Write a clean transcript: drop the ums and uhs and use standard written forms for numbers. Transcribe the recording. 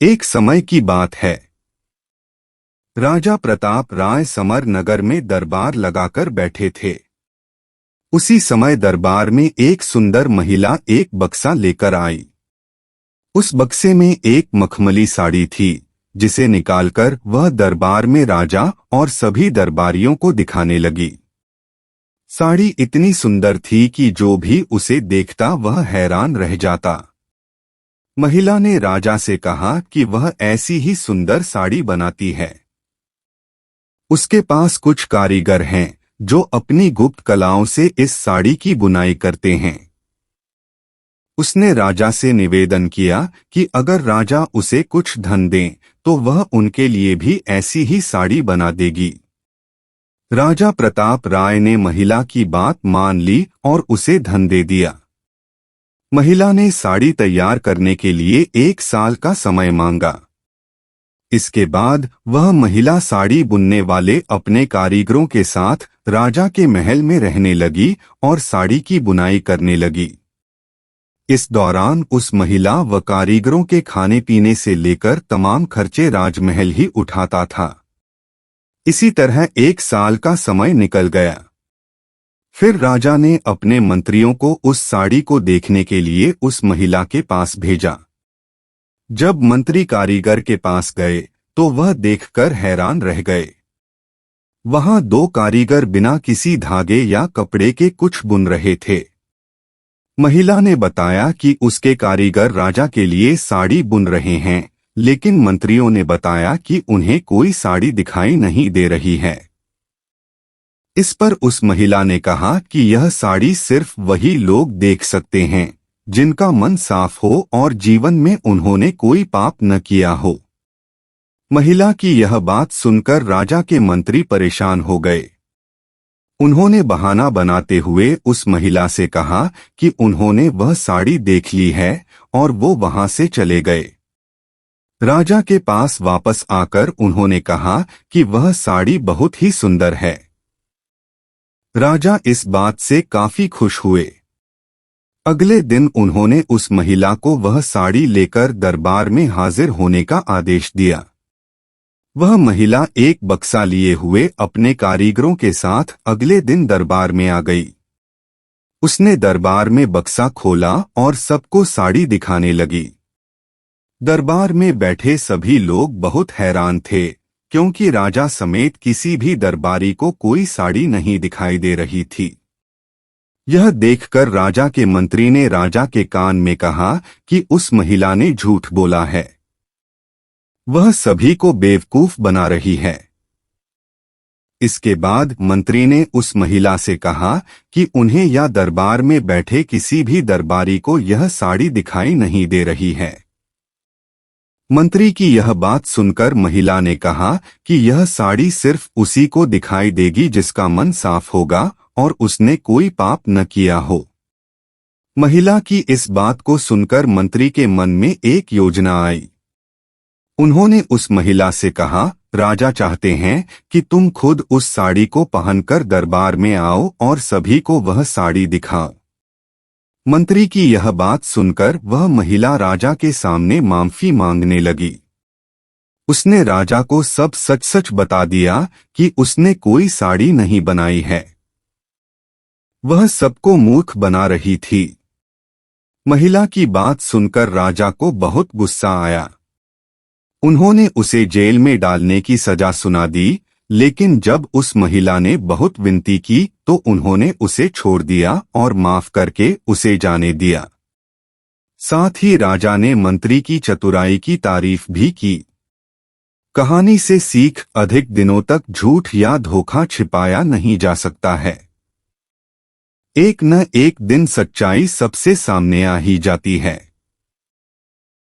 एक समय की बात है। राजा प्रताप राय समर नगर में दरबार लगाकर बैठे थे। उसी समय दरबार में एक सुंदर महिला एक बक्सा लेकर आई। उस बक्से में एक मखमली साड़ी थी, जिसे निकालकर वह दरबार में राजा और सभी दरबारियों को दिखाने लगी। साड़ी इतनी सुंदर थी कि जो भी उसे देखता वह हैरान रह जाता। महिला ने राजा से कहा कि वह ऐसी ही सुंदर साड़ी बनाती है। उसके पास कुछ कारीगर हैं जो अपनी गुप्त कलाओं से इस साड़ी की बुनाई करते हैं। उसने राजा से निवेदन किया कि अगर राजा उसे कुछ धन दें तो वह उनके लिए भी ऐसी ही साड़ी बना देगी। राजा प्रताप राय ने महिला की बात मान ली और उसे धन दे दिया। महिला ने साड़ी तैयार करने के लिए 1 साल का समय मांगा। इसके बाद वह महिला साड़ी बुनने वाले अपने कारीगरों के साथ राजा के महल में रहने लगी और साड़ी की बुनाई करने लगी। इस दौरान उस महिला व कारीगरों के खाने पीने से लेकर तमाम खर्चे राजमहल ही उठाता था। इसी तरह 1 साल का समय निकल गया। फिर राजा ने अपने मंत्रियों को उस साड़ी को देखने के लिए उस महिला के पास भेजा। जब मंत्री कारीगर के पास गए तो वह देखकर हैरान रह गए। वहां 2 कारीगर बिना किसी धागे या कपड़े के कुछ बुन रहे थे। महिला ने बताया कि उसके कारीगर राजा के लिए साड़ी बुन रहे हैं, लेकिन मंत्रियों ने बताया कि उन्हें कोई साड़ी दिखाई नहीं दे रही है। इस पर उस महिला ने कहा कि यह साड़ी सिर्फ वही लोग देख सकते हैं जिनका मन साफ हो और जीवन में उन्होंने कोई पाप न किया हो। महिला की यह बात सुनकर राजा के मंत्री परेशान हो गए। उन्होंने बहाना बनाते हुए उस महिला से कहा कि उन्होंने वह साड़ी देख ली है और वो वहां से चले गए। राजा के पास वापस आकर उन्होंने कहा कि वह साड़ी बहुत ही सुंदर है। राजा इस बात से काफी खुश हुए। अगले दिन उन्होंने उस महिला को वह साड़ी लेकर दरबार में हाजिर होने का आदेश दिया। वह महिला एक बक्सा लिए हुए अपने कारीगरों के साथ अगले दिन दरबार में आ गई। उसने दरबार में बक्सा खोला और सबको साड़ी दिखाने लगी। दरबार में बैठे सभी लोग बहुत हैरान थे, क्योंकि राजा समेत किसी भी दरबारी को कोई साड़ी नहीं दिखाई दे रही थी। यह देखकर राजा के मंत्री ने राजा के कान में कहा कि उस महिला ने झूठ बोला है। वह सभी को बेवकूफ बना रही है। इसके बाद मंत्री ने उस महिला से कहा कि उन्हें या दरबार में बैठे किसी भी दरबारी को यह साड़ी दिखाई नहीं दे रही है। मंत्री की यह बात सुनकर महिला ने कहा कि यह साड़ी सिर्फ उसी को दिखाई देगी जिसका मन साफ होगा और उसने कोई पाप न किया हो। महिला की इस बात को सुनकर मंत्री के मन में एक योजना आई। उन्होंने उस महिला से कहा, राजा चाहते हैं कि तुम खुद उस साड़ी को पहनकर दरबार में आओ और सभी को वह साड़ी दिखाओ। मंत्री की यह बात सुनकर वह महिला राजा के सामने माफी मांगने लगी। उसने राजा को सब सच सच बता दिया कि उसने कोई साड़ी नहीं बनाई है। वह सबको मूर्ख बना रही थी। महिला की बात सुनकर राजा को बहुत गुस्सा आया। उन्होंने उसे जेल में डालने की सजा सुना दी, लेकिन जब उस महिला ने बहुत विनती की तो उन्होंने उसे छोड़ दिया और माफ करके उसे जाने दिया। साथ ही राजा ने मंत्री की चतुराई की तारीफ भी की। कहानी से सीख, अधिक दिनों तक झूठ या धोखा छिपाया नहीं जा सकता है। एक न एक दिन सच्चाई सबसे सामने आ ही जाती है।